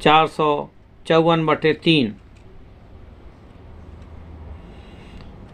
454/3۔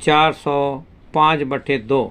405/2۔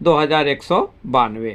2192۔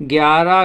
11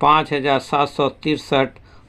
5763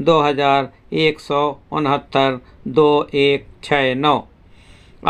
2169 2169۔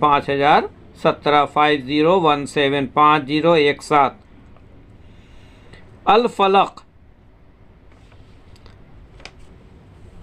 5017 5017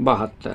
72۔